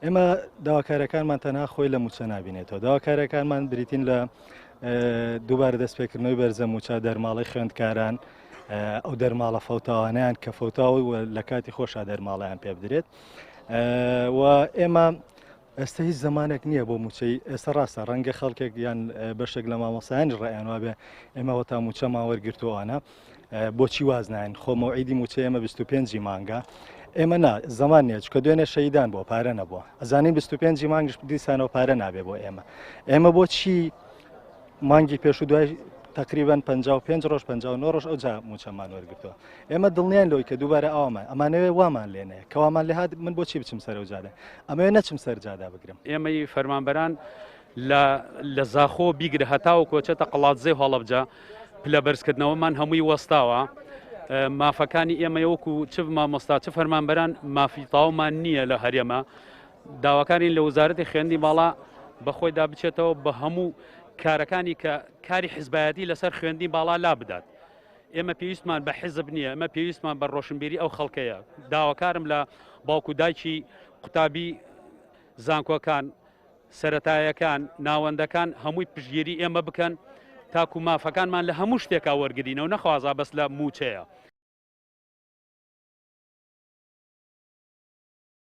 ئێمە داواکارەکانمان تەنها خۆی لە موچە نبینێتەوە. داواکارەکانمان بریتین لە دووبارە دەستپێکردنەوەی بەرزە موچە دەرماڵی خوێندکاران، ئەو دەرماڵە فەوتاوانیان کە فەوتاوی لە کاتی خۆشا دەرماڵیان پێ بدرێت. و ئێمە ئێستا هیچ زمانێک نییە بۆ موچەی ئێستا ڕاستە ڕەنگە خەڵکێک یان بەشێک لە مامۆسایانی ڕایانوا بێ ئێمەوە تا موچەمان وەرگرتووانە بۆچی وازنین خۆمەوعیدی موچە ئێمە 25 مانگە ئێمە زمان نیە چکە دوێنێ شەیدان بۆ پارە نەبووە ئەزانین 25 مانگش دیسانەوە پارە نابێ بۆ ئێمە بۆچی مانگی پێش و دوای تقریبان 55 ڕۆژ 59 ڕۆژ ئەو جا موچەمان وەرگرتووە. ئێمە دڵنیان لەوەی کە دووبارە ئەومان ئەمانەوێ وامان لێنەیە کەوامان لێ هات من بۆچی بچم سەر و جادە ئەمەوێ نەچم سەر جادا بگرم. ئێمەی فەرمانبەران لە زاخۆ بیگرە هەتاوە کۆچێتە قەڵاتزەی هەڵەبجە پلە بەرزکردنەوەمان هەمووی وەستاوە. مافەکانی ئێمە وەکو چ مامۆستا چ فەرمانبەران مافی تاومان نییە لە هەرێمە. داواکارین لە وزارەتی خوێندی باڵا بەخۆیدا بچێتەوە بە هەموو کارەکانی کە کاری حیزبایەتی لەسەر خوێندی باڵا لا بدات. ئێمە پێویستمان بە حیزب نییە، ئەمە پێویستمان بە ڕۆشنبیری ئەو خەڵکەیە. داواکارم لە باوکو دایکی قوتابی زانکۆکان سەرەتایەکان ناوەندەکان هەمووی پشتگیری ئێمە بکەن تاکو مافەکانمان لە هەموو شتێکا وەرگرینەوە نەخوازا بەس لە موچەیە.